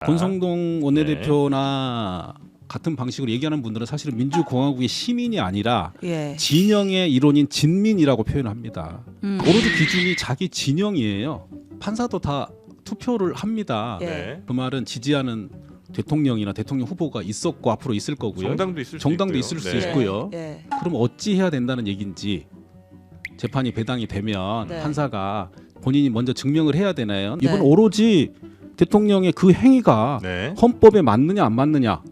권성동 원내대표나 같은 방식으로 얘기하는 분들은 사실은 민주공화국의 시민이 아니라 예. 진영의 일원인 진민이라고 표현합니다. 오로지 기준이 자기 진영이에요. 판사도 다 투표를 합니다. 예. 네. 그 말은 지지하는 대통령이나 대통령 후보가 있었고 앞으로 있을 거고요. 정당도 있을 수 정당도 있고요. 있을 수 네. 있고요. 예. 그럼 어찌 해야 된다는 얘기인지 재판이 배당이 되면 네. 판사가 본인이 먼저 증명을 해야 되나요? 네. 이번 오로지 대통령의 그 행위가 네. 헌법에 맞느냐 안 맞느냐,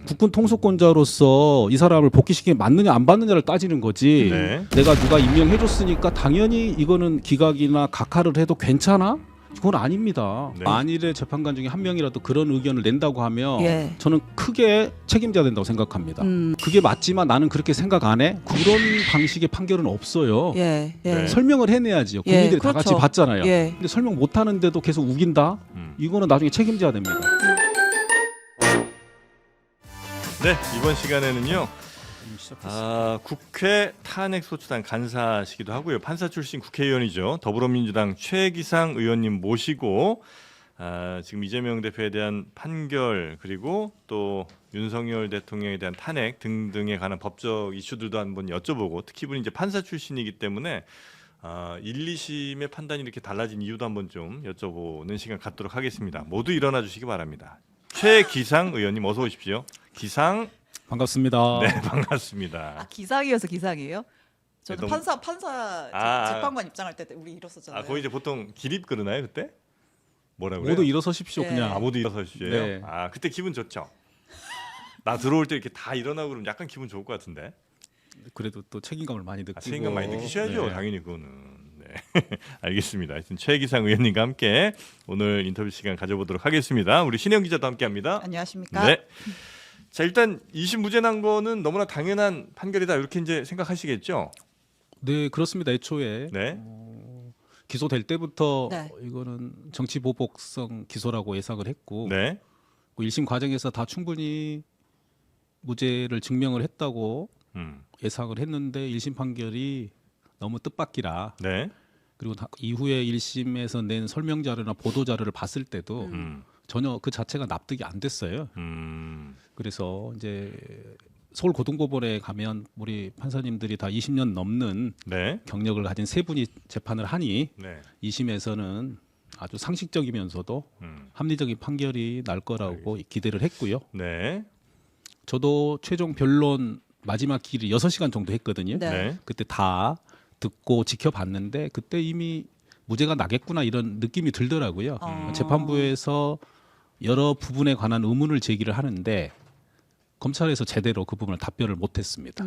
국군 통수권자로서 이 사람을 복귀시키게 맞느냐 안 맞느냐를 따지는 거지. 네. 내가 누가 임명해줬으니까 당연히 이거는 기각이나 각하를 해도 괜찮아? 그건 아닙니다. 네. 만일에 재판관 중에 한 명이라도 그런 의견을 낸다고 하면 예. 저는 크게 책임져야 된다고 생각합니다. 그게 맞지만 나는 그렇게 생각 안 해? 그런 방식의 판결은 없어요. 예. 예. 네. 설명을 해내야지요. 예, 국민들이 다 그렇죠. 같이 봤잖아요. 예. 근데 설명 못하는데도 계속 우긴다? 이거는 나중에 책임져야 됩니다. 네, 이번 시간에는요. 국회 탄핵소추단 간사시기도 하고요. 판사 출신 국회의원이죠. 더불어민주당 최기상 의원님 모시고 지금 이재명 대표에 대한 판결 그리고 또 윤석열 대통령에 대한 탄핵 등등에 관한 법적 이슈들도 한번 여쭤보고 특히 이분이 이제 판사 출신이기 때문에 1, 2심의 판단이 이렇게 달라진 이유도 한번 좀 여쭤보는 시간 갖도록 하겠습니다. 모두 일어나 주시기 바랍니다. 최기상 의원님 어서 오십시오. 기상 반갑습니다. 네 반갑습니다. 기상이어서 기상이에요? 저는 너무- 판사 재판관 입장할 때 우리 이뤘었잖아요. 거기 이제 보통 기립 그러나요 그때? 뭐라고요? 모두 일어서십시오. 네. 그냥. 모두 일어서시죠. 네. 그때 기분 좋죠. 나 들어올 때 이렇게 다 일어나고 그러면 약간 기분 좋을 것 같은데. 그래도 또 책임감을 많이 느끼고. 책임감 많이 느끼셔야죠. 네. 당연히 그거는. 네. 알겠습니다. 하여튼 최기상 의원님과 함께 오늘 인터뷰 시간 가져보도록 하겠습니다. 우리 신영 기자도 함께합니다. 안녕하십니까? 네. 자 일단 2심 무죄 난 거는 너무나 당연한 판결이다 이렇게 이제 생각하시겠죠? 네, 그렇습니다. 애초에 네. 기소될 때부터 네. 이거는 정치 보복성 기소라고 예상을 했고 네. 1심 과정에서 다 충분히 무죄를 증명을 했다고 예상을 했는데 1심 판결이 너무 뜻밖이라 네. 그리고 이후에 1심에서 낸 설명 자료나 보도 자료를 봤을 때도 전혀 그 자체가 납득이 안 됐어요. 그래서 이제 서울 고등법원에 가면 우리 판사님들이 다 20년 넘는 네. 경력을 가진 세 분이 재판을 하니 네. 2심에서는 아주 상식적이면서도 합리적인 판결이 날 거라고 기대를 했고요. 네. 저도 최종 변론 마지막 길이 6시간 정도 했거든요. 네. 네. 그때 다 듣고 지켜봤는데 그때 이미 무죄가 나겠구나 이런 느낌이 들더라고요. 재판부에서 여러 부분에 관한 의문을 제기를 하는데 검찰에서 제대로 그 부분을 답변을 못했습니다.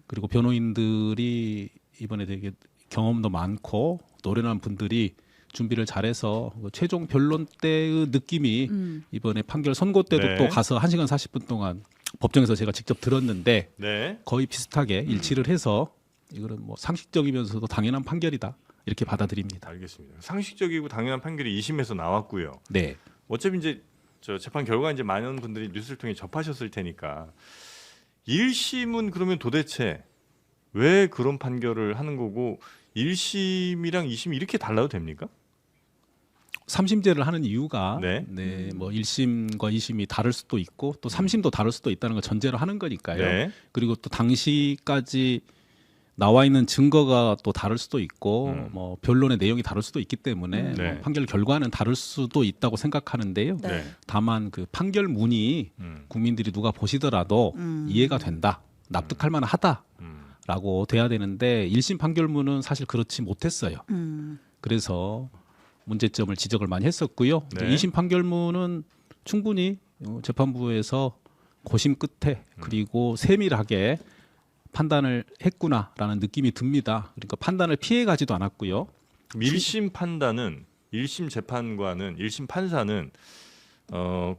그리고 변호인들이 이번에 되게 경험도 많고 노련한 분들이 준비를 잘해서 최종 변론 때의 느낌이 이번에 판결 선고 때도 네. 또 가서 1시간 40분 동안 법정에서 제가 직접 들었는데 네. 거의 비슷하게 일치를 해서 이거는 뭐 상식적이면서도 당연한 판결이다 이렇게 받아들입니다. 알겠습니다. 상식적이고 당연한 판결이 2심에서 나왔고요. 네. 어차피 이제 저 재판 결과 이제 많은 분들이 뉴스를 통해 접하셨을 테니까 1심은 그러면 도대체 왜 그런 판결을 하는 거고 1심이랑 2심이 이렇게 달라도 됩니까? 3심제를 하는 이유가 네. 뭐 1심과 2심이 다를 수도 있고 또 3심도 다를 수도 있다는 걸 전제로 하는 거니까요. 네. 그리고 또 당시까지 나와 있는 증거가 또 다를 수도 있고 뭐 변론의 내용이 다를 수도 있기 때문에 네. 뭐 판결 결과는 다를 수도 있다고 생각하는데요. 네. 다만 그 판결문이 국민들이 누가 보시더라도 이해가 된다, 납득할 만하다라고 돼야 되는데 1심 판결문은 사실 그렇지 못했어요. 그래서 문제점을 지적을 많이 했었고요. 네. 2심 판결문은 충분히 재판부에서 고심 끝에 그리고 세밀하게 판단을 했구나라는 느낌이 듭니다. 그러니까 판단을 피해가지도 않았고요. 1심 판단은 1심 재판관은 1심 판사는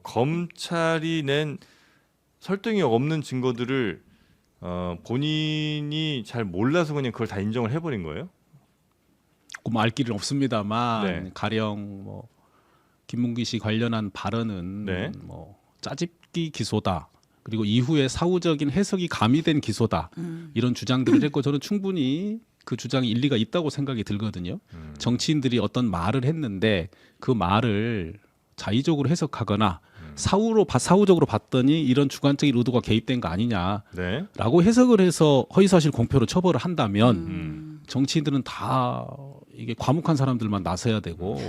검찰이 낸 설득이 없는 증거들을 본인이 잘 몰라서 그냥 그걸 다 인정을 해버린 거예요? 뭐 알 길은 없습니다만 네. 가령 뭐 김문기 씨 관련한 발언은 네. 뭐 짜집기 기소다. 그리고 이후에 사후적인 해석이 가미된 기소다. 이런 주장들을 했고 저는 충분히 그 주장이 일리가 있다고 생각이 들거든요. 정치인들이 어떤 말을 했는데 그 말을 자의적으로 해석하거나 사후적으로 봤더니 이런 주관적인 의도가 개입된 거 아니냐라고 네. 해석을 해서 허위사실 공표로 처벌을 한다면 정치인들은 다 이게 과묵한 사람들만 나서야 되고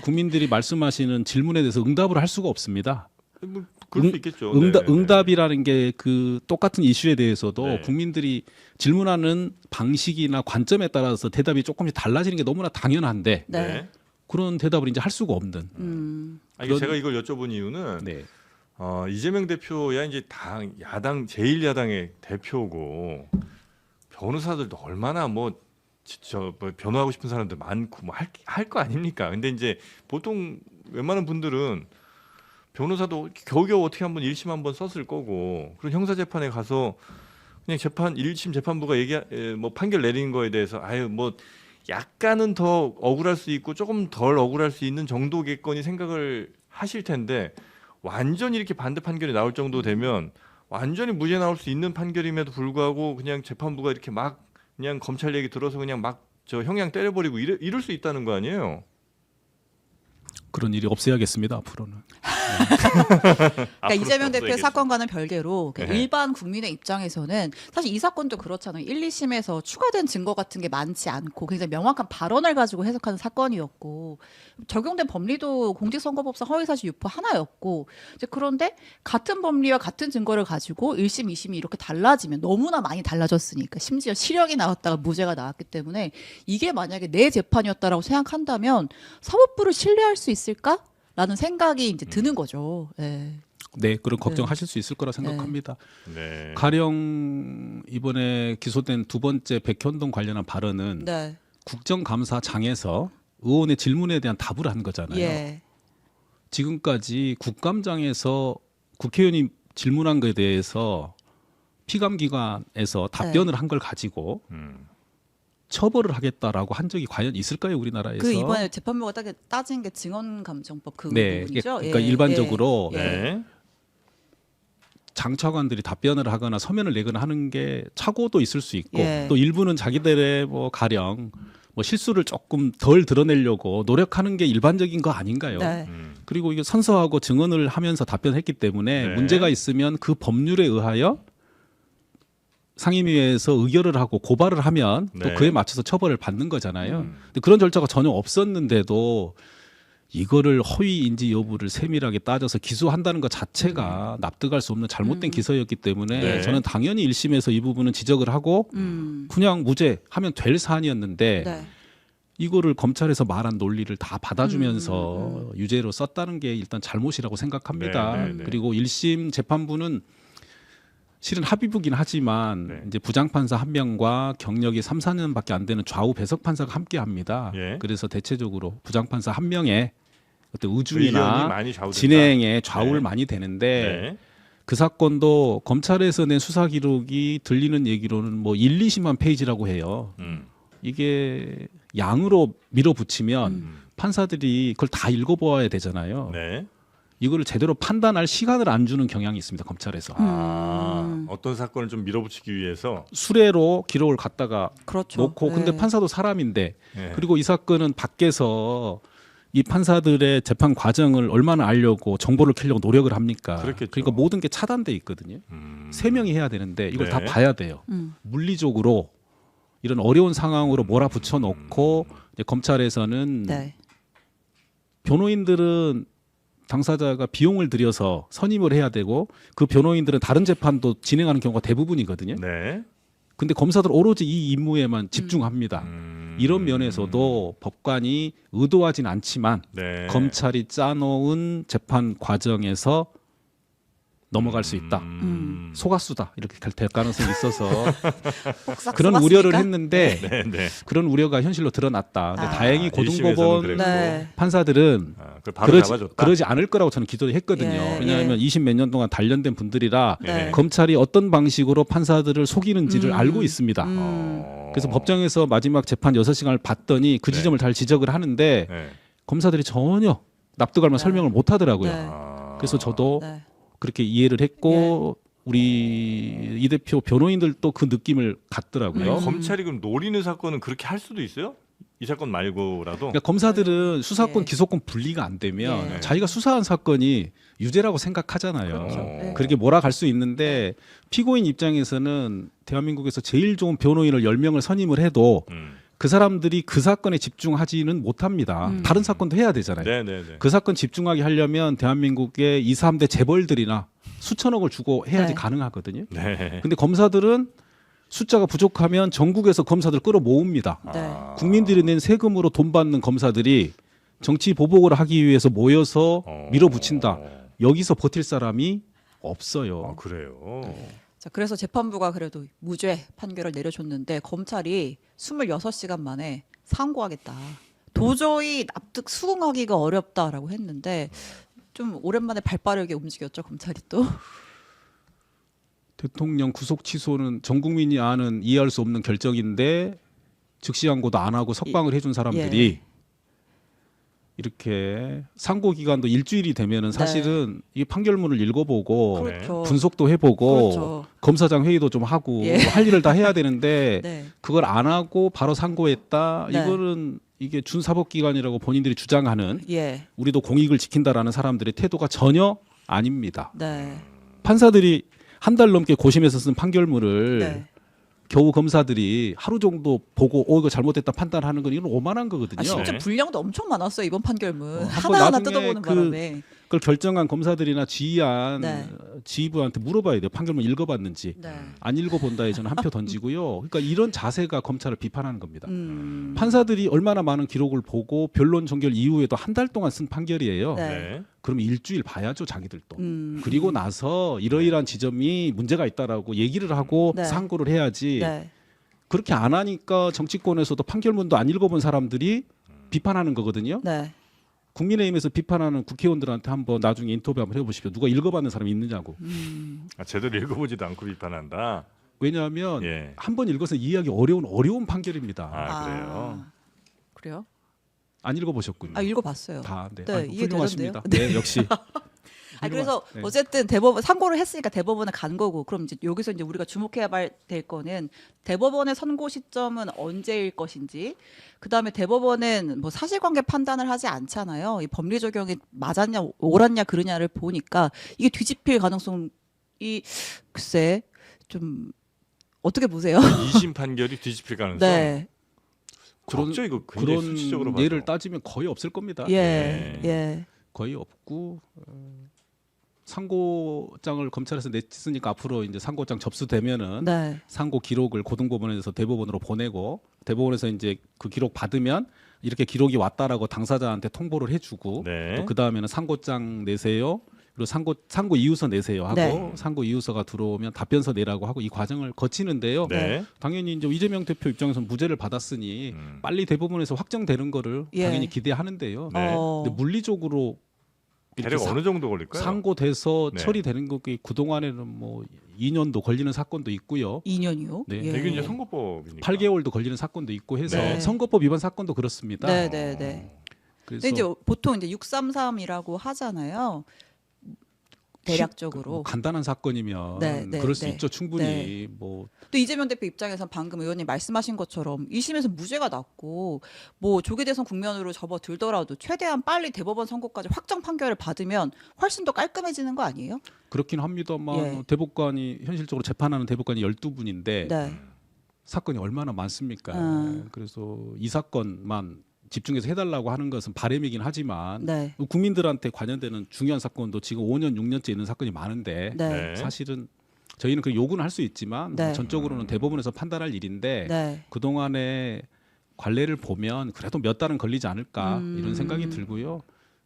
국민들이 말씀하시는 질문에 대해서 응답을 할 수가 없습니다. 뭐 그럴 수 있겠죠. 네, 네. 응답이라는 게 그 똑같은 이슈에 대해서도 네. 국민들이 질문하는 방식이나 관점에 따라서 대답이 조금씩 달라지는 게 너무나 당연한데 네. 네. 그런 대답을 이제 할 수가 없는. 아니, 제가 이걸 여쭤본 이유는 네. 이재명 대표야 이제 야당 제1야당의 대표고 변호사들도 얼마나 뭐 변호하고 싶은 사람들 많고 뭐 할 거 아닙니까? 근데 이제 보통 웬만한 분들은 변호사도 겨우겨우 어떻게 한번 1심 한번 썼을 거고 그런 형사 재판에 가서 그냥 1심 재판부가 뭐 판결 내린 거에 대해서 아유 뭐 약간은 더 억울할 수 있고 조금 덜 억울할 수 있는 정도겠거니 생각을 하실 텐데 완전히 이렇게 반대 판결이 나올 정도 되면 완전히 무죄 나올 수 있는 판결임에도 불구하고 그냥 재판부가 이렇게 막 그냥 검찰 얘기 들어서 그냥 막 저 형량 때려버리고 이럴 수 있다는 거 아니에요? 그런 일이 없어야겠습니다 앞으로는. 그러니까 이재명 대표의 없어야겠죠. 사건과는 별개로 네. 일반 국민의 입장에서는 사실 이 사건도 그렇잖아요. 1, 2심에서 추가된 증거 같은 게 많지 않고 굉장히 명확한 발언을 가지고 해석하는 사건이었고 적용된 법리도 공직선거법상 허위사실 유포 하나였고 이제 그런데 같은 법리와 같은 증거를 가지고 1심, 2심이 이렇게 달라지면 너무나 많이 달라졌으니까 심지어 실형이 나왔다가 무죄가 나왔기 때문에 이게 만약에 내 재판이었다라고 생각한다면 사법부를 신뢰할 수 있을까? 라는 생각이 이제 드는 거죠. 네. 네, 그런 걱정하실 수 있을 거라 생각합니다. 네. 가령 이번에 기소된 두 번째 백현동 관련한 발언은 네. 국정감사장에서 의원의 질문에 대한 답을 한 거잖아요. 예. 지금까지 국감장에서 국회의원이 질문한 것에 대해서 피감기관에서 답변을 한 걸 가지고 처벌을 하겠다라고 한 적이 과연 있을까요, 우리나라에서? 그 이번에 재판부가 따진 게 증언감정법 그 네, 부분이죠. 그러니까 예, 일반적으로 예, 예. 네. 장차관들이 답변을 하거나 서면을 내거나 하는 게 착오도 있을 수 있고 예. 또 일부는 자기들의 뭐 가령 뭐 실수를 조금 덜 드러내려고 노력하는 게 일반적인 거 아닌가요? 네. 그리고 이게 선서하고 증언을 하면서 답변했기 때문에 네. 문제가 있으면 그 법률에 의하여 상임위에서 의결을 하고 고발을 하면 또 네. 그에 맞춰서 처벌을 받는 거잖아요. 근데 그런 절차가 전혀 없었는데도 이거를 허위인지 여부를 세밀하게 따져서 기소한다는 것 자체가 납득할 수 없는 잘못된 기소였기 때문에 네. 저는 당연히 1심에서 이 부분은 지적을 하고 그냥 무죄하면 될 사안이었는데 네. 이거를 검찰에서 말한 논리를 다 받아주면서 유죄로 썼다는 게 일단 잘못이라고 생각합니다. 네, 네, 네. 그리고 1심 재판부는 실은 합의부긴 하지만 네. 이제 부장판사 한 명과 경력이 3, 4년밖에 안 되는 좌우 배석 판사가 함께 합니다. 예. 그래서 대체적으로 부장판사 한 명의 어떤 의견이 의중이나 많이 좌우된다. 진행에 좌우를 네. 많이 되는데 네. 그 사건도 검찰에서 낸 수사 기록이 들리는 얘기로는 뭐 1, 2심만 페이지라고 해요. 이게 양으로 밀어붙이면 판사들이 그걸 다 읽어보아야 되잖아요. 네. 이거를 제대로 판단할 시간을 안 주는 경향이 있습니다. 검찰에서. 어떤 사건을 좀 밀어붙이기 위해서 수레로 기록을 갖다가 그렇죠. 놓고 네. 근데 판사도 사람인데 네. 그리고 이 사건은 밖에서 이 판사들의 재판 과정을 얼마나 알려고 정보를 캐려고 노력을 합니까? 그렇겠죠. 그러니까 모든 게 차단돼 있거든요. 세 명이 해야 되는데 이걸 네. 다 봐야 돼요. 물리적으로 이런 어려운 상황으로 몰아붙여 놓고 이제 검찰에서는 네. 변호인들은 당사자가 비용을 들여서 선임을 해야 되고 그 변호인들은 다른 재판도 진행하는 경우가 대부분이거든요. 네. 근데 검사들 오로지 이 임무에만 집중합니다. 이런 면에서도 법관이 의도하진 않지만 네. 검찰이 짜놓은 재판 과정에서 넘어갈 수 있다. 속았수다 이렇게 될 가능성이 있어서 싹 그런 써봤습니까? 우려를 했는데 네, 네. 그런 우려가 현실로 드러났다. 근데 아. 다행히 1심에서는 고등법원 그랬고. 네. 판사들은 그걸 바로 잡아줬다. 그러지 않을 거라고 저는 기도를 했거든요. 예, 왜냐하면 20 몇 년 동안 단련된 분들이라 네. 검찰이 어떤 방식으로 판사들을 속이는지를 알고 있습니다. 어. 그래서 법정에서 마지막 재판 6시간을 봤더니 그 네. 지점을 잘 지적을 하는데 네. 검사들이 전혀 납득할 만한 네. 설명을 못 하더라고요. 네. 그래서 저도 네. 그렇게 이해를 했고 우리 이 대표 변호인들도 그 느낌을 갖더라고요. 검찰이 그럼 노리는 사건은 그렇게 할 수도 있어요? 이 사건 말고라도 그러니까 검사들은 수사권 예. 기소권 분리가 안 되면 예. 자기가 수사한 사건이 유죄라고 생각하잖아요. 그렇죠. 예. 그렇게 몰아갈 수 있는데 피고인 입장에서는 대한민국에서 제일 좋은 변호인을 10명을 선임을 해도 그 사람들이 그 사건에 집중하지는 못합니다. 다른 사건도 해야 되잖아요. 네네네. 그 사건 집중하게 하려면 대한민국의 2, 3대 재벌들이나 수천억을 주고 해야지 네. 가능하거든요. 네. 근데 검사들은 숫자가 부족하면 전국에서 검사들 끌어모읍니다. 네. 국민들이 낸 세금으로 돈 받는 검사들이 정치 보복을 하기 위해서 모여서 밀어붙인다. 여기서 버틸 사람이 없어요. 그래요. 자, 그래서 재판부가 그래도 무죄 판결을 내려줬는데 검찰이 26시간 만에 상고하겠다. 도저히 납득 수긍하기가 어렵다라고 했는데 좀 오랜만에 발빠르게 움직였죠, 검찰이 또. 대통령 구속 취소는 전 국민이 아는 이해할 수 없는 결정인데 즉시 항고도 안 하고 석방을 해준 사람들이 이렇게 상고 기간도 일주일이 되면은 사실은 이 판결문을 읽어보고 그렇죠. 분석도 해보고 그렇죠. 검사장 회의도 좀 하고 예. 할 일을 다 해야 되는데 네. 그걸 안 하고 바로 상고했다. 네. 이거는 이게 준사법기관이라고 본인들이 주장하는 예. 우리도 공익을 지킨다라는 사람들의 태도가 전혀 아닙니다. 네. 판사들이 한 달 넘게 고심해서 쓴 판결문을 네. 겨우 검사들이 하루 정도 보고 이거 잘못됐다 판단하는 건 이건 오만한 거거든요. 아, 심지어 네. 분량도 엄청 많았어요, 이번 판결문. 한번 하나하나 나중에 뜯어보는 바람에. 그걸 결정한 검사들이나 지휘한 네. 지휘부한테 물어봐야 돼요. 판결문 읽어봤는지. 네. 안 읽어본다에 저는 한 표 던지고요. 그러니까 이런 자세가 검찰을 비판하는 겁니다. 음. 판사들이 얼마나 많은 기록을 보고 변론 종결 이후에도 한 달 동안 쓴 판결이에요. 네. 네. 그러면 일주일 봐야죠, 자기들도. 음. 그리고 나서 이러이러한 지점이 문제가 있다라고 얘기를 하고 네. 상고를 해야지. 네. 그렇게 안 하니까 정치권에서도 판결문도 안 읽어본 사람들이 비판하는 거거든요. 네. 국민의힘에서 비판하는 국회의원들한테 한번 나중에 인터뷰 한번 해보십시오. 누가 읽어봤는 사람이 있느냐고. 제대로 읽어보지도 않고 비판한다. 왜냐하면 예. 한 번 읽어서 이해하기 어려운 판결입니다. 아, 그래요. 그래요? 안 읽어보셨군요. 아, 읽어봤어요. 다. 네. 네, 아이고, 이해되는데요? 훌륭하십니다. 네, 역시. 아, 그래서 네. 어쨌든 대법원 상고를 했으니까 대법원에 간 거고, 그럼 이제 여기서 이제 우리가 주목해야 될 거는 대법원의 선고 시점은 언제일 것인지, 그 다음에 대법원은 뭐 사실관계 판단을 하지 않잖아요. 이 법리 적용이 맞았냐, 옳았냐, 그르냐를 보니까 이게 뒤집힐 가능성이 글쎄 좀 어떻게 보세요? 2심 판결이 뒤집힐 가능성. 네, 그렇죠. 이거 굉장히 그런 수치적으로 봐도. 예를 따지면 거의 없을 겁니다. 예, 네. 예, 거의 없고 상고장을 검찰에서 냈으니까 앞으로 이제 상고장 접수되면은 네, 상고 기록을 고등법원에서 대법원으로 보내고 대법원에서 이제 그 기록 받으면 이렇게 기록이 왔다라고 당사자한테 통보를 해주고 네. 또 그 다음에는 상고장 내세요. 그리고 상고 이유서 내세요 하고 네. 상고 이유서가 들어오면 답변서 내라고 하고 이 과정을 거치는데요. 네. 당연히 이제 이재명 대표 입장에서는 무죄를 받았으니 빨리 대법원에서 확정되는 거를 예. 당연히 기대하는데요. 네. 근데 물리적으로 이렇게 대략 어느 정도 걸릴까요? 상고돼서 네. 처리되는 것이 그 동안에는 뭐 2년도 걸리는 사건도 있고요. 2년이요? 네. 이게 이제 선거법이니까. 8개월도 걸리는 사건도 있고 해서 네. 선거법 위반 사건도 그렇습니다. 네, 네, 네. 그래서 근데 이제 보통 이제 633이라고 하잖아요. 대략적으로. 간단한 사건이면 네, 네, 그럴 수 네. 있죠. 충분히 네. 뭐 또 이재명 대표 입장에서는 방금 의원님 말씀하신 것처럼 1심에서 무죄가 났고 뭐 조계 대선 국면으로 접어들더라도 최대한 빨리 대법원 선고까지 확정 판결을 받으면 훨씬 더 깔끔해지는 거 아니에요? 그렇긴 합니다만 예. 대법관이 현실적으로 재판하는 대법관이 12분인데 네. 사건이 얼마나 많습니까? 음. 그래서 이 사건만 집중해서 해달라고 하는 것은 바람이긴 하지만 네. 국민들한테 관여되는 중요한 사건도 지금 5년, 6년째 있는 사건이 많은데 네. 네. 사실은 저희는 그 요구는 할 수 있지만 네. 전적으로는 대법원에서 판단할 일인데 네. 그동안의 관례를 보면 그래도 몇 달은 걸리지 않을까 음. 이런 생각이 들고요.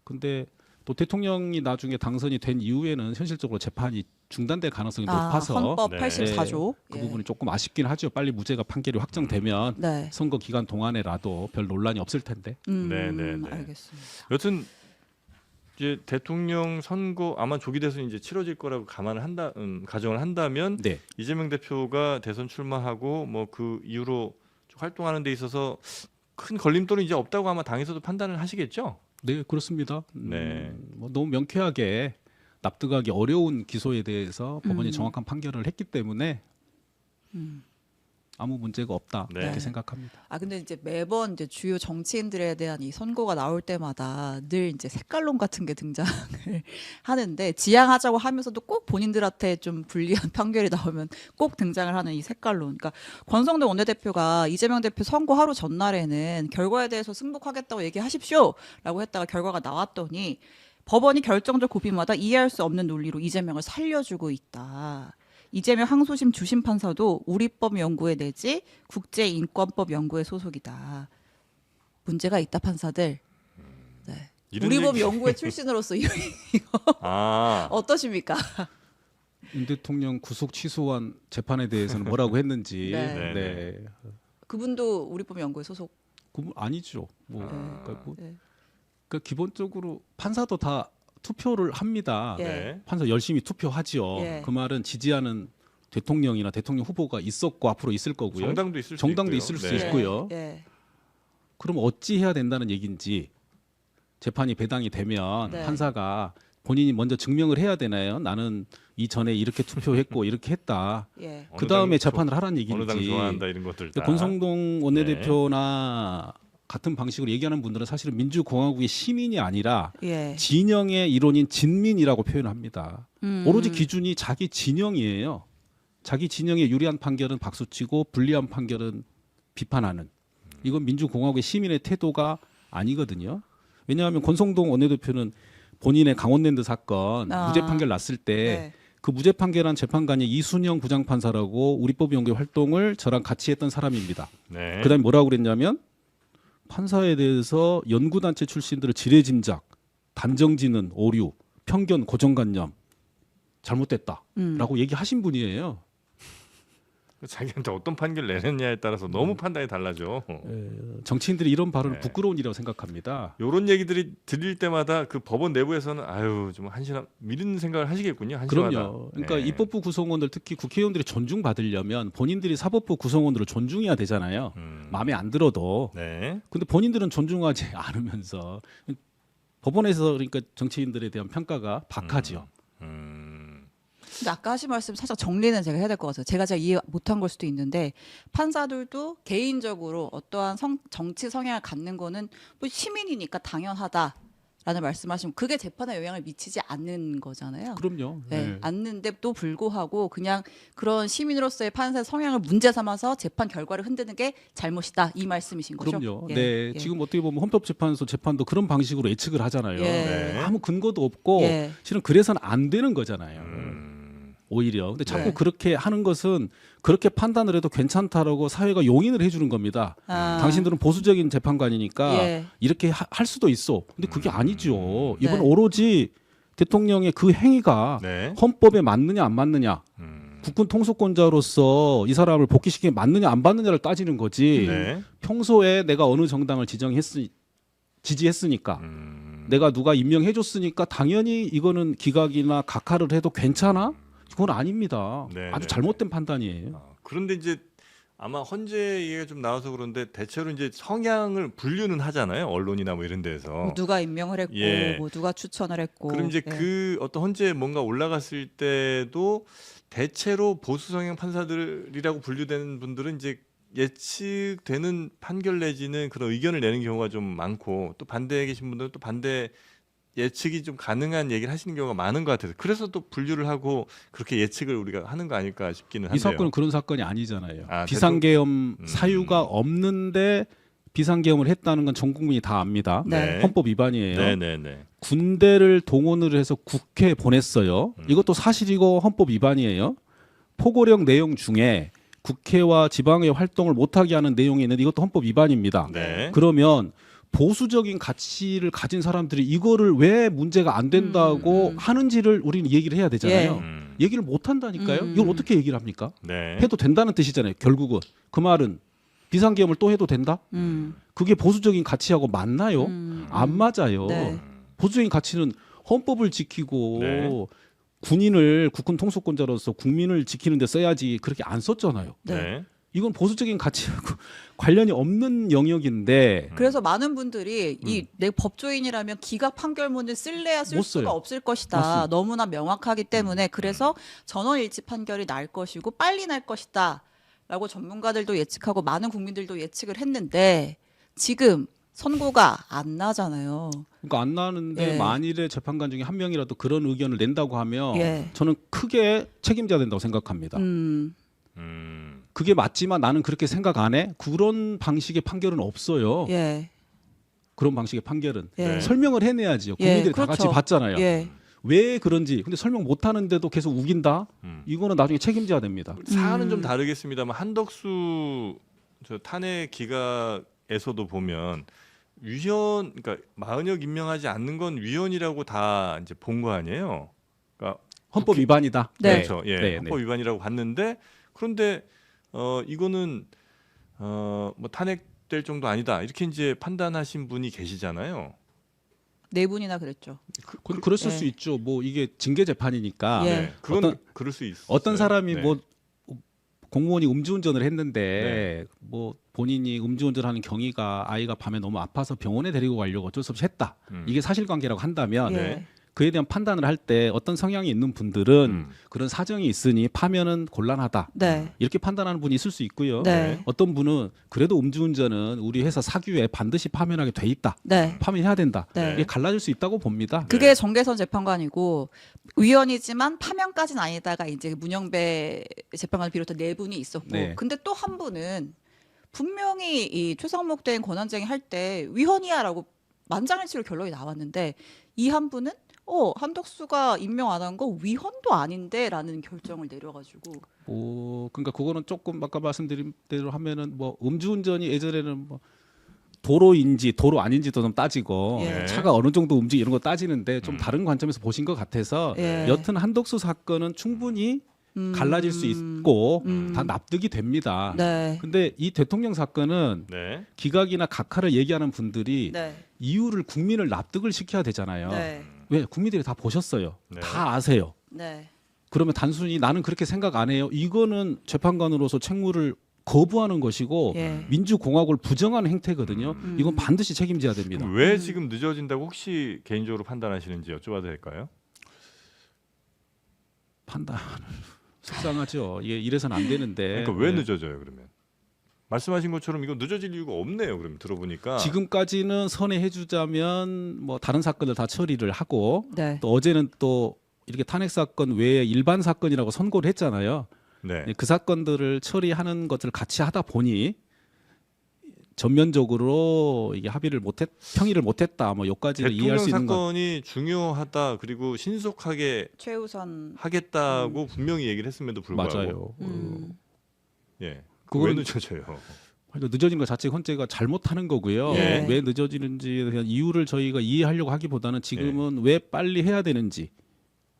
근데 또 대통령이 나중에 당선이 된 이후에는 현실적으로 재판이 중단될 가능성이 높아서 헌법 네. 84조. 그 예. 부분이 조금 아쉽긴 하죠. 빨리 무죄가 판결이 확정되면 네. 선거 기간 동안에라도 별 논란이 없을 텐데. 네, 네, 네. 알겠습니다. 여튼 이제 대통령 선거 아마 조기 대선이 이제 치러질 거라고 가정을 한다면 네. 이재명 대표가 대선 출마하고 뭐 그 이후로 쭉 활동하는 데 있어서 큰 걸림돌은 이제 없다고 아마 당에서도 판단을 하시겠죠? 네, 그렇습니다. 네. 뭐 너무 명쾌하게 납득하기 어려운 기소에 대해서 법원이 정확한 판결을 했기 때문에 아무 문제가 없다 네. 이렇게 생각합니다. 아 근데 이제 매번 이제 주요 정치인들에 대한 이 선고가 나올 때마다 늘 이제 색깔론 같은 게 등장을 하는데 지양하자고 하면서도 꼭 본인들한테 좀 불리한 판결이 나오면 꼭 등장을 하는 이 색깔론. 그러니까 권성동 원내대표가 이재명 대표 선고 하루 전날에는 결과에 대해서 승복하겠다고 얘기하십시오라고 했다가 결과가 나왔더니 법원이 결정적 고비마다 이해할 수 없는 논리로 이재명을 살려주고 있다. 이재명 항소심 주심 판사도 우리법 연구회 내지 국제인권법 연구회 소속이다. 문제가 있다 판사들. 네. 이런 우리법 얘기- 연구회 출신으로서 이거 아, 어떠십니까? 윤 대통령 구속 취소한 재판에 대해서는 뭐라고 했는지 네. 네, 네. 그분도 우리법 연구회 소속. 아니죠. 뭐, 네. 네. 그러니까 기본적으로 판사도 다 투표를 합니다. 예. 네. 판사 열심히 투표하지요. 예. 그 말은 지지하는 대통령이나 대통령 후보가 있었고 앞으로 있을 거고요. 정당도 있을 수 정당도 있고요. 있을 수 네. 있고요. 예. 그럼 어찌 해야 된다는 얘기인지 재판이 배당이 되면 네. 판사가 본인이 먼저 증명을 해야 되나요? 나는 이전에 이렇게 투표했고 이렇게 했다. 예. 어느 그 다음에 당 재판을 하라는 어느 당 얘기인지. 좋아한다 이런 것들 다. 권성동 원내대표나 같은 방식으로 얘기하는 분들은 사실은 민주공화국의 시민이 아니라 예. 진영의 일원인 진민이라고 표현합니다. 음. 오로지 기준이 자기 진영이에요. 자기 진영에 유리한 판결은 박수치고 불리한 판결은 비판하는. 이건 민주공화국의 시민의 태도가 아니거든요. 왜냐하면 권성동 원내대표는 본인의 강원랜드 사건 아. 무죄 판결 났을 때 네. 그 무죄 판결한 재판관이 이순영 부장판사라고 우리법 연구 활동을 저랑 같이 했던 사람입니다. 네. 그다음에 뭐라고 그랬냐면 판사에 대해서 연구단체 출신들의 지레짐작, 단정지는 오류, 편견, 고정관념 잘못됐다라고 얘기하신 분이에요. 자기한테 어떤 판결 내렸냐에 따라서 너무 판단이 달라져. 정치인들이 이런 발언은 네. 부끄러운 일이라고 생각합니다. 요런 얘기들이 들릴 때마다 그 법원 내부에서는 아유 좀 한심한 이런 생각을 하시겠군요. 한심하다. 그럼요. 그러니까 네. 입법부 구성원들 특히 국회의원들이 존중받으려면 본인들이 사법부 구성원들을 존중해야 되잖아요. 마음에 안 들어도. 네. 근데 본인들은 존중하지 않으면서 법원에서 그러니까 정치인들에 대한 평가가 박하죠. 근데 아까 하신 말씀 살짝 정리는 제가 해야 될 것 같아요. 제가 잘 이해 못한 걸 수도 있는데 판사들도 개인적으로 어떠한 정치 성향을 갖는 거는 뭐 시민이니까 당연하다라는 말씀하시면 그게 재판에 영향을 미치지 않는 거잖아요. 그럼요. 네, 네. 않는데도 불구하고 그냥 그런 시민으로서의 판사의 성향을 문제 삼아서 재판 결과를 흔드는 게 잘못이다 이 말씀이신 거죠? 그럼요. 예, 네. 예. 지금 어떻게 보면 헌법재판소 재판도 그런 방식으로 예측을 하잖아요. 예. 네. 아무 근거도 없고 예. 실은 그래서는 안 되는 거잖아요. 오히려. 근데 자꾸 네. 그렇게 하는 것은 그렇게 판단을 해도 괜찮다라고 사회가 용인을 해주는 겁니다. 아. 당신들은 보수적인 재판관이니까 예. 이렇게 할 수도 있어. 근데 그게 아니죠. 이건 네. 오로지 대통령의 그 행위가 네. 헌법에 맞느냐 안 맞느냐, 국군 통수권자로서 이 사람을 복귀시키게 맞느냐 안 맞느냐를 따지는 거지. 네. 평소에 내가 어느 정당을 지지했으니까 내가 누가 임명해줬으니까 당연히 이거는 기각이나 각하를 해도 괜찮아? 그건 아닙니다. 네, 아주 네, 잘못된 판단이에요. 그런데 이제 아마 헌재 얘기가 좀 나와서 그런데 대체로 이제 성향을 분류는 하잖아요. 언론이나 뭐 이런 데서. 뭐 누가 임명을 했고 예. 뭐 누가 추천을 했고 그럼 이제 예. 그 어떤 헌재에 뭔가 올라갔을 때도 대체로 보수 성향 판사들이라고 분류되는 분들은 이제 예측되는 판결 내지는 그런 의견을 내는 경우가 좀 많고 또 반대에 계신 분들은 또 반대 예측이 좀 가능한 얘기를 하시는 경우가 많은 것 같아서 그래서 또 분류를 하고 그렇게 예측을 우리가 하는 거 아닐까 싶기는 한데요. 이 사건은 그런 사건이 아니잖아요. 아, 비상계엄 사유가 없는데 비상계엄을 했다는 건 전 국민이 다 압니다. 네. 헌법 위반이에요. 네네네. 군대를 동원을 해서 국회에 보냈어요. 이것도 사실이고 헌법 위반이에요. 포고령 내용 중에 국회와 지방의 활동을 못하게 하는 내용이 있는데 이것도 헌법 위반입니다. 네. 그러면 보수적인 가치를 가진 사람들이 이거를 왜 문제가 안 된다고 하는지를 우리는 얘기를 해야 되잖아요. 얘기를 못 한다니까요. 이걸 어떻게 얘기를 합니까? 네. 해도 된다는 뜻이잖아요. 결국은 그 말은 비상계엄을 또 해도 된다? 그게 보수적인 가치하고 맞나요? 안 맞아요. 네. 보수적인 가치는 헌법을 지키고 네. 군인을 국군 통수권자로서 국민을 지키는 데 써야지 그렇게 안 썼잖아요. 네. 이건 보수적인 가치하고 관련이 없는 영역인데 그래서 많은 분들이 이 내 법조인이라면 기각 판결문을 쓸래야 쓸 못 수가 써요. 없을 것이다. 맞습니다. 너무나 명확하기 때문에 그래서 전원일치 판결이 날 것이고 빨리 날 것이다. 라고 전문가들도 예측하고 많은 국민들도 예측을 했는데 지금 선고가 안 나잖아요. 그러니까 안 나는데 예. 만일에 재판관 중에 한 명이라도 그런 의견을 낸다고 하면 예. 저는 크게 책임져야 된다고 생각합니다. 그게 맞지만 나는 그렇게 생각 안 해. 그런 방식의 판결은 없어요. 예. 그런 방식의 판결은 예. 설명을 해내야지요. 예, 국민들이 다 같이 그렇죠. 봤잖아요. 예. 왜 그런지. 근데 설명 못 하는데도 계속 우긴다. 이거는 나중에 책임져야 됩니다. 사안은 좀 다르겠습니다만 한덕수 저 탄핵 기각에서도 보면 위헌, 그러니까 마흔역 임명하지 않는 건 위헌이라고 다 이제 본 거 아니에요. 그러니까 헌법 위반이다. 네. 그렇죠. 예, 네, 헌법 위반이라고 봤는데 그런데 이거는 뭐 탄핵될 정도 아니다 이렇게 이제 판단하신 분이 계시잖아요. 네 분이나 그랬죠. 그랬을 예. 수 있죠. 뭐 이게 징계 재판이니까 예. 네, 그건 어떤- 그럴 수 있어요. 어떤 사람이 네. 뭐 공무원이 음주운전을 했는데 뭐 본인이 음주운전하는 경위가 아이가 밤에 너무 아파서 병원에 데리고 가려고 어쩔 수 없이 했다. 이게 사실관계라고 한다면 예. 그에 대한 판단을 할 때 어떤 성향이 있는 분들은 그런 사정이 있으니 파면은 곤란하다. 네. 이렇게 판단하는 분이 있을 수 있고요. 네. 어떤 분은 그래도 음주운전은 우리 회사 사규에 반드시 파면하게 돼 있다. 네. 파면해야 된다. 네. 이게 갈라질 수 있다고 봅니다. 그게 정계선 재판관이고 위헌이지만 파면까지는 아니다가 이제 문영배 재판관 비롯한 네 분이 있었고, 네. 근데 또 한 분은 분명히 이 최상목 대행 권한쟁의 할 때 위헌이야라고 만장일치로 결론이 나왔는데 이 한 분은 한덕수가 임명 안 한 거 위헌도 아닌데라는 결정을 내려가지고 그러니까 그거는 조금 아까 말씀드린 대로 하면은 뭐 음주운전이 예전에는 뭐 도로인지 도로 아닌지도 좀 따지고 예. 차가 어느 정도 움직이 이런 거 따지는데 좀 다른 관점에서 보신 것 같아서 예. 여튼 한덕수 사건은 충분히 갈라질 수 있고 다 납득이 됩니다. 네. 근데 이 대통령 사건은 네. 기각이나 각하를 얘기하는 분들이 네. 이유를 국민을 납득을 시켜야 되잖아요. 네. 왜 국민들이 다 보셨어요. 네. 다 아세요. 네. 그러면 단순히 나는 그렇게 생각 안 해요. 이거는 재판관으로서 책무를 거부하는 것이고 예. 민주공화국을 부정하는 행태거든요. 이건 반드시 책임져야 됩니다. 그럼 왜 지금 늦어진다고 혹시 개인적으로 판단하시는지 여쭤봐도 될까요? 판단을 속상하죠. 이게 이래서는 안 되는데. 그러니까 왜 네. 늦어져요 그러면? 말씀하신 것처럼 이거 늦어질 이유가 없네요. 그러면 들어보니까 지금까지는 선회해주자면 뭐 다른 사건을 다 처리를 하고 네. 또 어제는 또 이렇게 탄핵 사건 외에 일반 사건이라고 선고를 했잖아요. 네. 그 사건들을 처리하는 것을 같이 하다 보니 전면적으로 이게 합의를 못했, 평의를 못했다. 뭐 여기까지는 이해할 대통령 수 있는 건. 사건이 중요하다 그리고 신속하게 최우선 하겠다고 분명히 얘기를 했음에도 불구하고 맞아요. 예. 그건- 왜 늦어져요? 그러니까 늦어진 것 자체 헌재가 잘못하는 거고요. 예. 왜 늦어지는지에 대한 이유를 저희가 이해하려고 하기보다는 지금은 왜 빨리 해야 되는지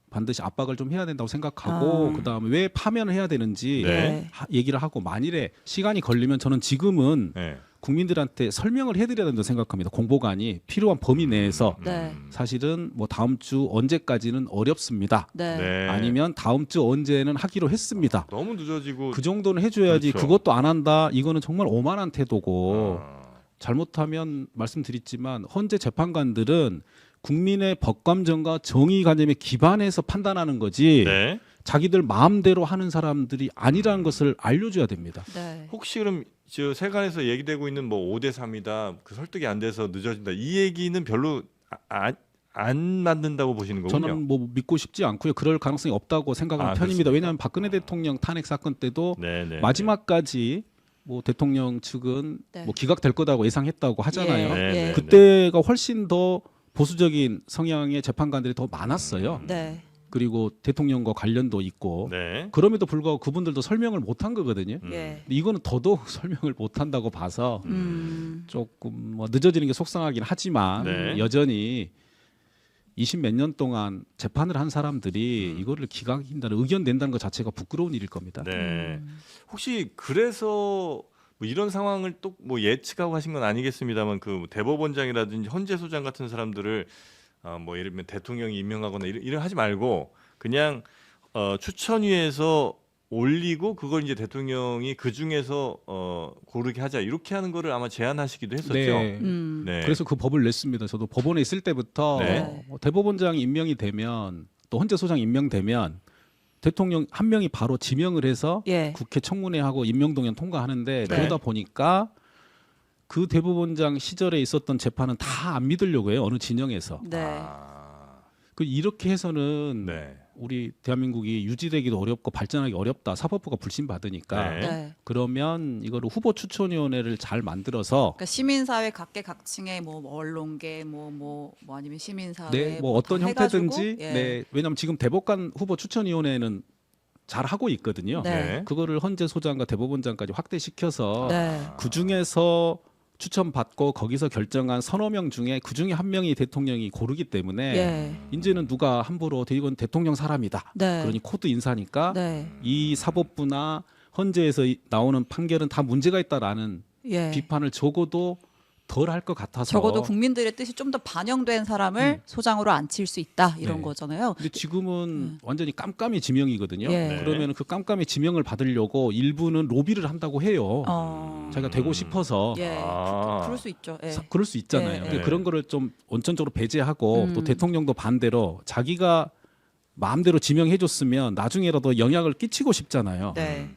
반드시 압박을 좀 해야 된다고 생각하고 그다음에 왜 파면을 해야 되는지 네. 얘기를 하고 만일에 시간이 걸리면 저는 지금은 네. 국민들한테 설명을 해드려야 된다고 생각합니다. 공보관이 필요한 범위 내에서 네. 사실은 뭐 다음 주 언제까지는 어렵습니다. 네. 네. 아니면 다음 주 언제는 하기로 했습니다. 너무 늦어지고 그 정도는 해줘야지 그렇죠. 그것도 안 한다. 이거는 정말 오만한 태도고 아, 잘못하면 말씀드렸지만 헌재 재판관들은 국민의 법감정과 정의관념에 기반해서 판단하는 거지 네. 자기들 마음대로 하는 사람들이 아니라는 것을 알려줘야 됩니다. 네. 혹시 그럼 저 세간에서 얘기되고 있는 뭐 5대 3이다 그 설득이 안 돼서 늦어진다 이 얘기는 별로 안 맞는다고 보시는 거군요. 저는 뭐 믿고 싶지 않고요. 그럴 가능성이 없다고 생각하는 편입니다. 그렇습니까? 왜냐하면 박근혜 대통령 탄핵 사건 때도 네. 마지막까지 뭐 대통령 측은 네. 뭐 기각될 거다고 예상했다고 하잖아요. 네, 네. 그때가 훨씬 더 보수적인 성향의 재판관들이 더 많았어요. 네. 그리고 대통령과 관련도 있고 네. 그럼에도 불구하고 그분들도 설명을 못한 거거든요. 예. 근데 이거는 더더욱 설명을 못한다고 봐서 조금 뭐 늦어지는 게 속상하긴 하지만 네. 여전히 20 몇 년 동안 재판을 한 사람들이 이거를 기각한다는 의견 낸다는 것 자체가 부끄러운 일일 겁니다. 네. 혹시 그래서 뭐 이런 상황을 또 뭐 예측하고 하신 건 아니겠습니다만 그 대법원장이라든지 헌재소장 같은 사람들을 뭐 예를 들면 대통령이 임명하거나 이런 하지 말고 그냥 추천위에서 올리고 그걸 이제 대통령이 그 중에서 고르게 하자 이렇게 하는 거를 아마 제안하시기도 했었죠. 네. 네. 그래서 그 법을 냈습니다. 저도 법원에 있을 때부터 네. 뭐 대법원장이 임명이 되면 또 헌재소장 임명되면 대통령 한 명이 바로 지명을 해서 예. 국회 청문회하고 임명동의안 통과하는데 네. 그러다 보니까 그 대법원장 시절에 있었던 재판은 다 안 믿으려고 해요. 어느 진영에서. 네. 이렇게 해서는 네. 우리 대한민국이 유지되기도 어렵고 발전하기 어렵다. 사법부가 불신받으니까. 네. 네. 그러면 이거를 후보 추천위원회를 잘 만들어서 그러니까 시민사회 각계각층의 뭐 언론계 뭐 아니면 시민사회 네, 뭐 어떤 다 형태든지 해가지고, 예. 네, 왜냐하면 지금 대법관 후보 추천위원회는 잘 하고 있거든요. 네. 그거를 헌재 소장과 대법원장까지 확대시켜서 네. 그 중에서 추천받고 거기서 결정한 서너 명 중에 그 중에 한 명이 대통령이 고르기 때문에 예. 이제는 누가 함부로 이건 대통령 사람이다. 네. 그러니 코드 인사니까 네. 이 사법부나 헌재에서 나오는 판결은 다 문제가 있다라는 예. 비판을 적어도 덜 할 것 같아서 적어도 국민들의 뜻이 좀 더 반영된 사람을 소장으로 앉힐 수 있다 이런 네. 거잖아요. 근데 지금은 완전히 깜깜이 지명이거든요. 예. 네. 그러면 그 깜깜이 지명을 받으려고 일부는 로비를 한다고 해요. 자기가 되고 싶어서 예. 아. 그럴 수 있죠. 예. 그럴 수 있잖아요. 예, 근데 예. 그런 거를 좀 원천적으로 배제하고 또 대통령도 반대로 자기가 마음대로 지명해줬으면 나중에라도 영향을 끼치고 싶잖아요. 네.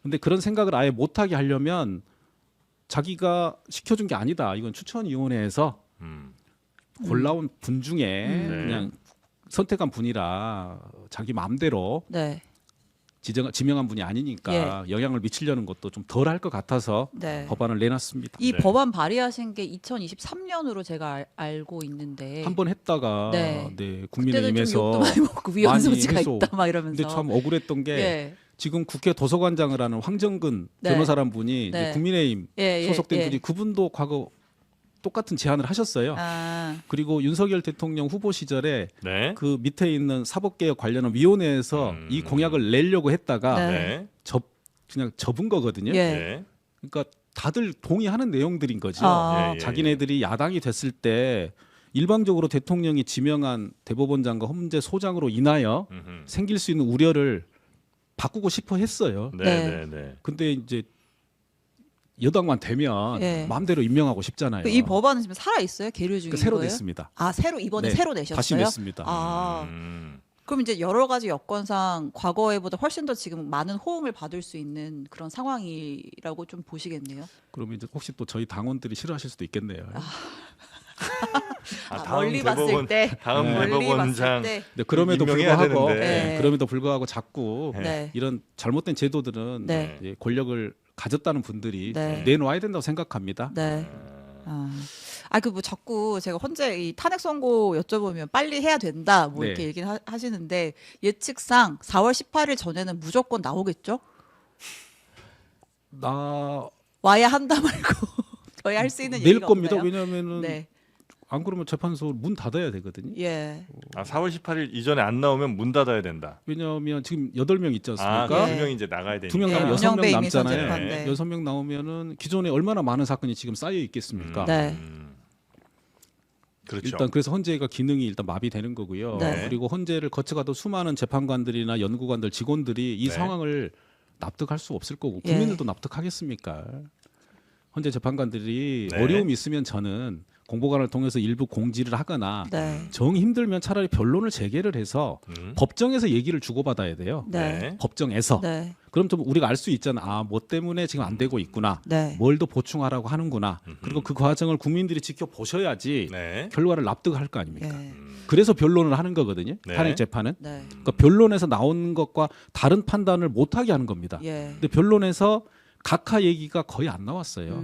근데 그런 생각을 아예 못하게 하려면 자기가 시켜준 게 아니다. 이건 추천위원회에서 골라온 분 중에 그냥 선택한 분이라 자기 마음대로 네. 지명한 분이 아니니까 영향을 미치려는 것도 좀 덜 할 것 같아서 네. 법안을 내놨습니다. 이 네. 법안 발의하신 게 2023년으로 제가 알고 있는데 한 번 했다가 네. 네, 그때는 좀 국민의힘에서 욕도 많이 먹고 위헌 많이 소지가 해서 있다 막 이러면서 근데 참 억울했던 게 예. 지금 국회 도서관장을 하는 황정근 네. 변호사란 분이 네. 이제 국민의힘 예, 소속된 예. 분이 그분도 과거 똑같은 제안을 하셨어요. 아, 그리고 윤석열 대통령 후보 시절에 네. 그 밑에 있는 사법개혁 관련한 위원회에서 이 공약을 내려고 했다가 네. 네. 그냥 접은 거거든요. 예. 네. 그러니까 다들 동의하는 내용들인 거죠. 아. 예, 예. 자기네들이 야당이 됐을 때 일방적으로 대통령이 지명한 대법원장과 헌재 소장으로 인하여 음흠. 생길 수 있는 우려를 바꾸고 싶어 했어요. 네, 네. 네, 네. 근데 이제 여당만 되면 예. 마음대로 임명하고 싶잖아요. 이 법안은 지금 살아 있어요? 계류 중인 그 새로 거예요? 냈습니다. 아 새로 이번에 네, 새로 내셨어요? 다시 냈습니다. 아 음. 그럼 이제 여러 가지 여건상 과거에보다 훨씬 더 지금 많은 호응을 받을 수 있는 그런 상황이라고 좀 보시겠네요. 그러면 이제 혹시 또 저희 당원들이 싫어하실 수도 있겠네요. 멀리 봤을 때, 다음 네. 멀리 대법원장 봤을 때, 네, 그럼에도 임명해야 불구하고 되는데. 네. 그럼에도 불구하고 자꾸 네. 이런 잘못된 제도들은 네. 이제 권력을 가졌다는 분들이 네. 내놓아야 된다고 생각합니다. 네. 그 뭐 자꾸 제가 헌재 이 탄핵 선고 여쭤보면 빨리 해야 된다 뭐 네. 이렇게 얘기는 하시는데 예측상 4월 18일 전에는 무조건 나오겠죠? 나 와야 한다 말고 저희 할 수 있는 낼 얘기가 겁니다. 없나요? 왜냐하면은 네. 안 그러면 재판소 문 닫아야 되거든요. 예. 4월 18일 이전에 안 나오면 문 닫아야 된다. 왜냐하면 지금 8명 있지 아, 않습니까? 네. 두 명이 이제 나가야 되니까. 2명 나오면 네, 6명 운영배 남잖아요. 재판, 네. 6명 나오면은 기존에 얼마나 많은 사건이 지금 쌓여 있겠습니까? 네. 그렇죠. 일단 그래서 헌재가 기능이 일단 마비되는 거고요. 네. 그리고 헌재를 거쳐가도 수많은 재판관들이나 연구관들 직원들이 이 네. 상황을 납득할 수 없을 거고 예. 국민들도 납득하겠습니까? 헌재 재판관들이 네. 어려움이 있으면 저는 공보관을 통해서 일부 공지를 하거나 네. 정 힘들면 차라리 변론을 재개를 해서 법정에서 얘기를 주고받아야 돼요. 네. 법정에서. 네. 그럼 좀 우리가 알 수 있잖아. 아, 뭐 때문에 지금 안 되고 있구나. 네. 뭘 더 보충하라고 하는구나. 그리고 그 과정을 국민들이 지켜보셔야지 네. 결과를 납득할 거 아닙니까? 예. 그래서 변론을 하는 거거든요. 네. 탄핵 재판은. 네. 그러니까 변론에서 나온 것과 다른 판단을 못하게 하는 겁니다. 예. 근데 변론에서 각하 얘기가 거의 안 나왔어요.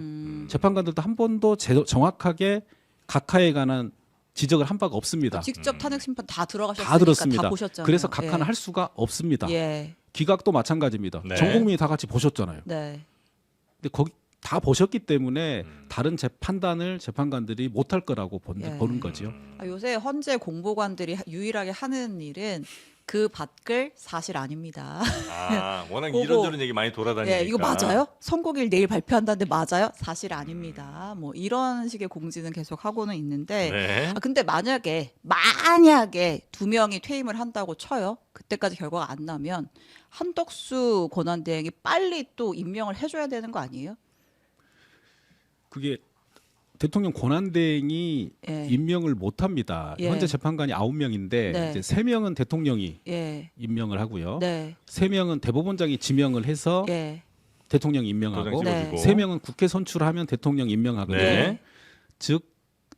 재판관들도 한 번도 정확하게 각하에 관한 지적을 한 바가 없습니다. 직접 탄핵 심판 다 들어가셨으니까 다 들었습니다. 다 보셨잖아요. 그래서 각하는 예. 할 수가 없습니다. 예. 기각도 마찬가지입니다. 네. 전 국민이 다 같이 보셨잖아요. 네. 근데 거기 다 보셨기 때문에 다른 판단을 재판관들이 못할 거라고 예. 보는 거죠. 요새 헌재 공보관들이 유일하게 하는 일은 그 밖을 사실 아닙니다. 아, 워낙 보고. 이런저런 얘기 많이 돌아다니니까. 예, 이거 맞아요? 선고일 내일 발표한다는데 맞아요? 사실 아닙니다. 뭐 이런 식의 공지는 계속 하고는 있는데 네. 근데 만약에 두 명이 퇴임을 한다고 쳐요. 그때까지 결과가 안 나면 한덕수 권한대행이 빨리 또 임명을 해줘야 되는 거 아니에요? 그게 대통령 권한대행이 예. 임명을 못합니다. 예. 현재 재판관이 9명인데 네. 이제 3명은 대통령이 예. 임명을 하고요. 네. 3명은 대법원장이 지명을 해서 예. 대통령이 임명하고 도장 찍어주고. 3명은 국회 선출하면 대통령 임명하거든요. 네. 즉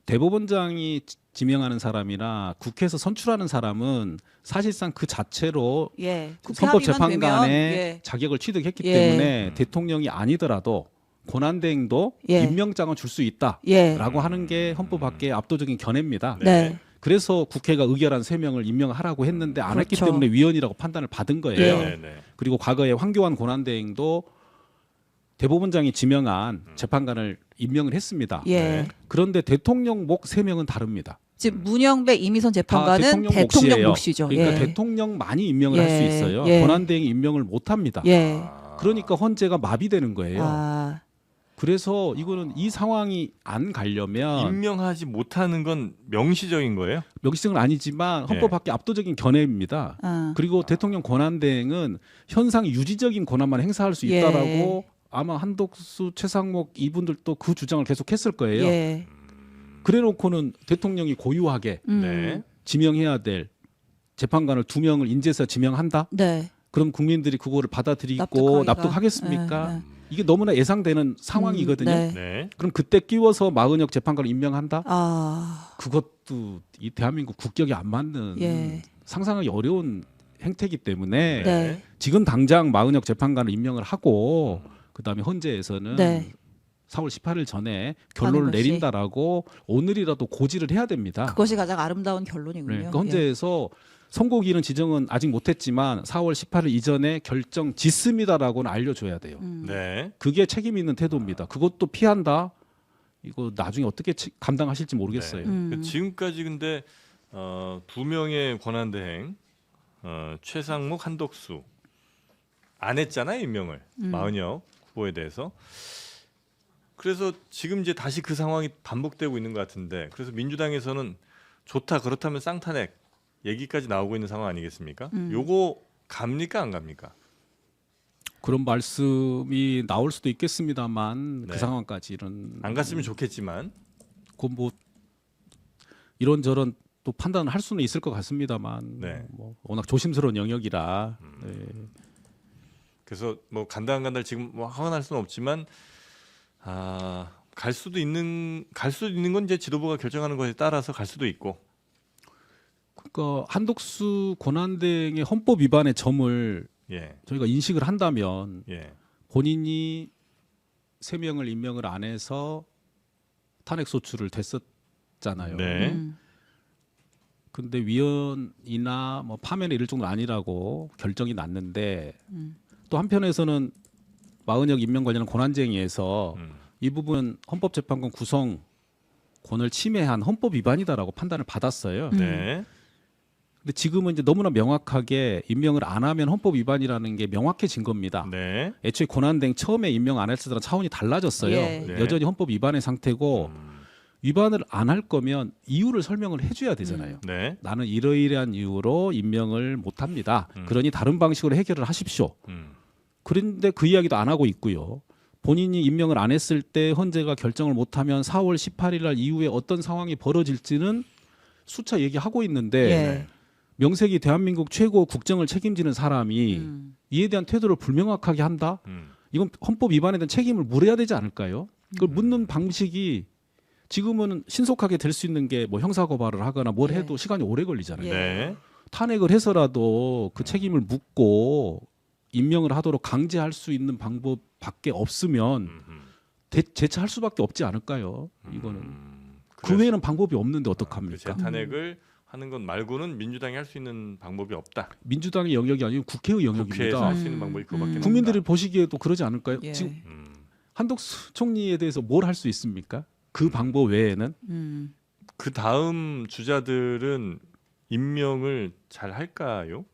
대법원장이 지명하는 사람이나 국회에서 선출하는 사람은 사실상 그 자체로 예. 그 국회 합의만 헌법재판관의 되면, 예. 자격을 취득했기 예. 때문에 대통령이 아니더라도 권한대행도 예. 임명장을 줄 수 있다라고 예. 하는 게 헌법 밖의 압도적인 견해입니다. 네. 그래서 국회가 의결한 3명을 임명하라고 했는데 안 했기 그렇죠. 때문에 위헌이라고 판단을 받은 거예요. 예. 네, 네. 그리고 과거에 황교안 권한대행도 대법원장이 지명한 재판관을 임명을 했습니다. 예. 네. 그런데 대통령 목 3명은 다릅니다. 지금 문영배 이미선 다 재판관은 대통령 몫이에요. 몫이죠. 그러니까 예. 대통령만이 임명을 할 수 예. 있어요. 예. 권한대행이 임명을 못 합니다. 예. 그러니까 헌재가 마비되는 거예요. 아. 그래서 이거는 이 상황이 안 가려면 임명하지 못하는 건 명시적인 거예요? 명시적은 아니지만 헌법 밖의 압도적인 견해입니다. 아. 그리고 대통령 권한대행은 현상 유지적인 권한만 행사할 수 예. 있다라고 아마 한덕수, 최상목 이분들도 그 주장을 계속했을 거예요. 예. 그래놓고는 대통령이 고유하게 네. 지명해야 될 재판관을 2명을 인재해서 지명한다. 네. 그럼 국민들이 그거를 받아들이고 납득하기가. 납득하겠습니까? 예, 예. 이게 너무나 예상되는 상황이거든요. 네. 네. 그럼 그때 끼워서 마은혁 재판관을 임명한다? 아. 그것도 이 대한민국 국격에 안 맞는 예. 상상하기 어려운 행태이기 때문에 네. 지금 당장 마은혁 재판관을 임명을 하고 그다음에 헌재에서는 네. 4월 18일 전에 결론을 것이. 내린다라고 오늘이라도 고지를 해야 됩니다. 그것이 가장 아름다운 결론이군요. 네, 그러니까 헌재에서 선고기일은 지정은 아직 못했지만 4월 18일 이전에 결정 짓습니다라고는 알려줘야 돼요. 네. 그게 책임 있는 태도입니다. 그것도 피한다. 이거 나중에 어떻게 감당하실지 모르겠어요. 그 지금까지 근데 2명의 권한대행 최상목, 한덕수 안 했잖아요 임명을 마은혁 후보에 대해서. 그래서 지금 이제 다시 그 상황이 반복되고 있는 것 같은데 그래서 민주당에서는 좋다 그렇다면 쌍탄핵 얘기까지 나오고 있는 상황 아니겠습니까? 요거 갑니까 안 갑니까? 그런 말씀이 나올 수도 있겠습니다만 네. 그 상황까지는 안 갔으면 좋겠지만 그뭐 이런저런 또 판단을 할 수는 있을 것 같습니다만 네. 뭐 워낙 조심스러운 영역이라 네. 그래서 뭐 간다 안 간다 지금 뭐 확언할 수는 없지만 갈 수도 있는 건 이제 지도부가 결정하는 것에 따라서 갈 수도 있고. 그러니까 한덕수 권한대행의 헌법 위반의 점을 예. 저희가 인식을 한다면 예. 본인이 3명을 임명을 안 해서 탄핵 소추를 됐었잖아요. 네. 근데 위헌이나 뭐 파면에 이를 정도 아니라고 결정이 났는데 또 한편에서는 마은혁 임명 관련한 권한쟁의에서 이 부분 헌법재판관 구성권을 침해한 헌법 위반이다라고 판단을 받았어요. 네. 근데 지금은 이제 너무나 명확하게 임명을 안 하면 헌법 위반이라는 게 명확해진 겁니다. 네. 애초에 권한대행 처음에 임명 안 했을 때랑 차원이 달라졌어요. 예. 네. 여전히 헌법 위반의 상태고 위반을 안 할 거면 이유를 설명을 해줘야 되잖아요. 네. 나는 이러이러한 이유로 임명을 못합니다. 그러니 다른 방식으로 해결을 하십시오. 그런데 그 이야기도 안 하고 있고요. 본인이 임명을 안 했을 때 헌재가 결정을 못하면 4월 18일 날 이후에 어떤 상황이 벌어질지는 수차 얘기하고 있는데 예. 명색이 대한민국 최고 국정을 책임지는 사람이 이에 대한 태도를 불명확하게 한다? 이건 헌법 위반에 대한 책임을 물어야 되지 않을까요? 그걸 묻는 방식이 지금은 신속하게 될 수 있는 게 뭐 형사고발을 하거나 뭘 예. 해도 시간이 오래 걸리잖아요. 예. 네. 탄핵을 해서라도 그 책임을 묻고 임명을 하도록 강제할 수 있는 방법밖에 없으면 재차할 수밖에 없지 않을까요? 이거는 그 외에는 방법이 없는데 어떡합니까? 재탄핵을 하는 것 말고는 민주당이 할 수 있는 방법이 없다. 민주당의 영역이 아니고 국회의 국회에서 영역입니다. 할 수 있는 방법이 그거밖에 없다. 국민들이 보시기에도 그러지 않을까요? 예. 지금 한덕수 총리에 대해서 뭘 할 수 있습니까? 그 방법 외에는 그 다음 주자들은 임명을 잘 할까요?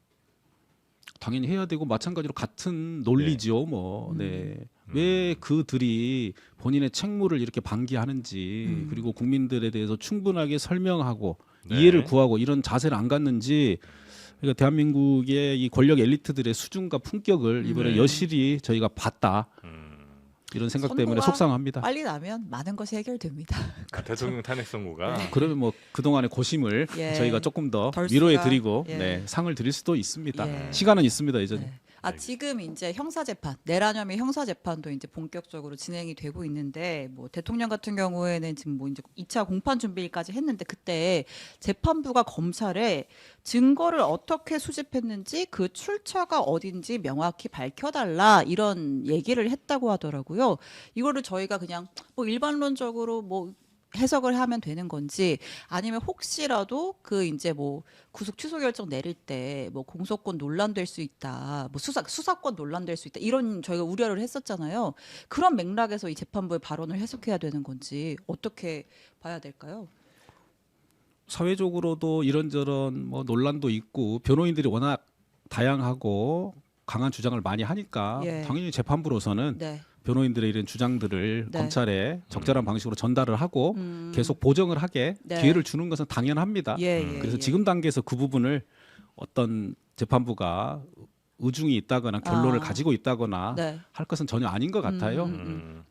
당연히 해야 되고 마찬가지로 같은 논리죠. 뭐 네. 왜 그들이 본인의 책무를 이렇게 방기하는지 그리고 국민들에 대해서 충분하게 설명하고 네. 이해를 구하고 이런 자세를 안 갖는지 그러니까 대한민국의 이 권력 엘리트들의 수준과 품격을 이번에 여실히 저희가 봤다. 이런 생각 때문에 선고가 속상합니다. 빨리 나면 많은 것이 해결됩니다. 대통령 탄핵 선고가 그러면 뭐 그동안의 고심을 예. 저희가 조금 더 덜 위로해 수가- 드리고 예. 네, 상을 드릴 수도 있습니다. 예. 시간은 있습니다. 여전히. 네. 지금 이제 형사 재판, 내란혐의 형사 재판도 이제 본격적으로 진행이 되고 있는데 뭐 대통령 같은 경우에는 지금 뭐 이제 2차 공판 준비까지 했는데 그때 재판부가 검찰에 증거를 어떻게 수집했는지 그 출처가 어딘지 명확히 밝혀달라 이런 얘기를 했다고 하더라고요. 이거를 저희가 그냥 뭐 일반론적으로 뭐 해석을 하면 되는 건지 아니면 혹시라도 그 이제 뭐 구속 취소 결정 내릴 때 뭐 공소권 논란될 수 있다, 뭐 수사권 논란될 수 있다 이런 저희가 우려를 했었잖아요. 그런 맥락에서 이 재판부의 발언을 해석해야 되는 건지 어떻게 봐야 될까요? 사회적으로도 이런저런 뭐 논란도 있고 변호인들이 워낙 다양하고 강한 주장을 많이 하니까 예. 당연히 재판부로서는 네. 변호인들의 이런 주장들을 네. 검찰에 적절한 방식으로 전달을 하고 계속 보정을 하게 네. 기회를 주는 것은 당연합니다. 예, 예, 그래서 예. 지금 단계에서 그 부분을 어떤 재판부가 의중이 있다거나 결론을 아. 가지고 있다거나 네. 할 것은 전혀 아닌 것 같아요.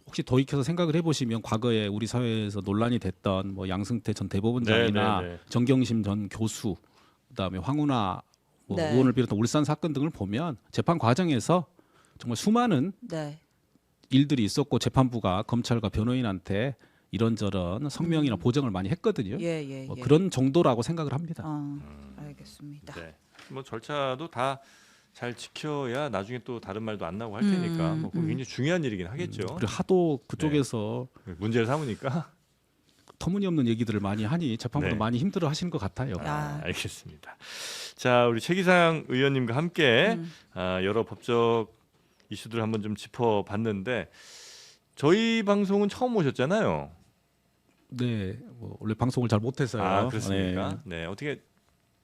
혹시 돌이켜서 생각을 해보시면 과거에 우리 사회에서 논란이 됐던 뭐 양승태 전 대법원장이나 네, 네, 네. 정경심 전 교수, 그다음에 황운하 뭐 네. 의원을 비롯한 울산 사건 등을 보면 재판 과정에서 정말 수많은 네. 일들이 있었고 재판부가 검찰과 변호인한테 이런저런 성명이나 보정을 많이 했거든요. 예, 예, 뭐 예. 그런 정도라고 생각을 합니다. 알겠습니다. 네. 뭐 절차도 다 잘 지켜야 나중에 또 다른 말도 안 나오고 할 테니까 뭐 그건 굉장히 중요한 일이긴 하겠죠. 그리고 하도 그쪽에서 문제를 삼으니까. 터무니없는 얘기들을 많이 하니 재판부도 네. 많이 힘들어 하시는 것 같아요. 아. 알겠습니다. 자, 우리 최기상 의원님과 함께 여러 법적 이슈들을 한번 좀 짚어봤는데 저희 방송은 처음 오셨잖아요. 네, 뭐 원래 방송을 잘 못해서요. 아, 그렇습니까? 네. 어떻게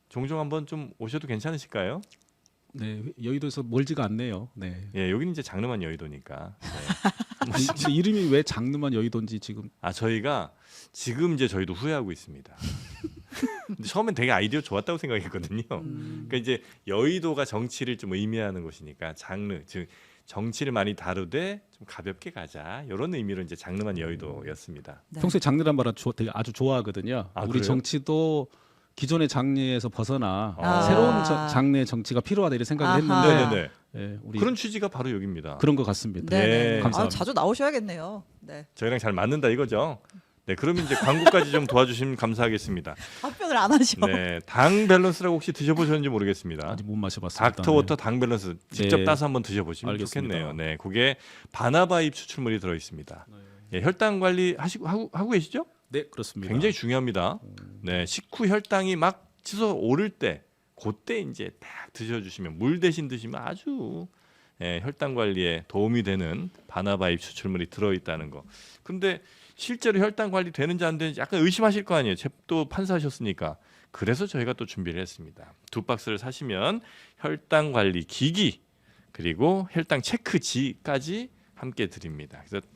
종종 한번 좀 오셔도 괜찮으실까요? 네, 여의도에서 멀지가 않네요. 네. 예, 여기는 이제 장르만 여의도니까. 네. 아니, 근데 이름이 왜 장르만 여의도인지 지금 저희가 지금 이제 저희도 후회하고 있습니다. 근데 처음엔 되게 아이디어 좋았다고 생각했거든요. 그러니까 이제 여의도가 정치를 좀 의미하는 곳이니까 장르, 즉 정치를 많이 다루되 좀 가볍게 가자 이런 의미로 이제 장르만 여의도였습니다. 네. 평소에 장르란 말을 되게 아주 좋아하거든요. 아, 우리 그래요? 정치도 기존의 장르에서 벗어나 아. 새로운 장르의 정치가 필요하다 이렇게 생각을 아하. 했는데 네네네. 예, 우리 그런 취지가 바로 여기입니다. 그런 것 같습니다. 네. 네. 감사합니다. 자주 나오셔야겠네요. 네. 저희랑 잘 맞는다 이거죠. 네, 그러면 이제 광고까지 좀 도와주시면 감사하겠습니다. 답변을 안 하셔. 네, 당 밸런스라고 혹시 드셔보셨는지 모르겠습니다. 아직 못 마셔봤습니다. 닥터워터 당 밸런스 직접 네. 따서 한번 드셔보시면 알겠습니다. 좋겠네요. 네, 그게 바나바잎 추출물이 들어 있습니다. 예, 혈당 관리 하고 계시죠? 네, 그렇습니다. 굉장히 중요합니다. 네, 식후 혈당이 막 치솟아 오를 때, 그때 이제 딱 드셔주시면 물 대신 드시면 아주 혈당 관리에 도움이 되는 바나바잎 추출물이 들어 있다는 거. 근데 실제로 혈당 관리 되는지 안 되는지 약간 의심하실 거 아니에요. 또 판사하셨으니까. 그래서 저희가 또 준비를 했습니다. 2박스를 사시면 혈당 관리 기기 그리고 혈당 체크지까지 함께 드립니다. 그래서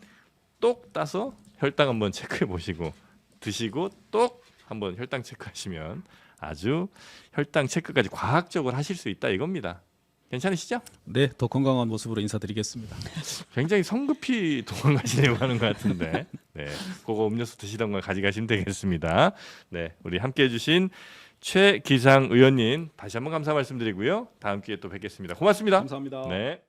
똑 따서 혈당 한번 체크해 보시고 드시고 똑 한번 혈당 체크하시면 아주 혈당 체크까지 과학적으로 하실 수 있다 이겁니다. 괜찮으시죠? 네, 더 건강한 모습으로 인사드리겠습니다. 굉장히 성급히 도망가시려고 하는 것 같은데, 네, 그거 음료수 드시던 걸 가져가시면 되겠습니다. 네, 우리 함께해주신 최기상 의원님 다시 한번 감사 말씀드리고요. 다음 기회에 또 뵙겠습니다. 고맙습니다. 감사합니다. 네.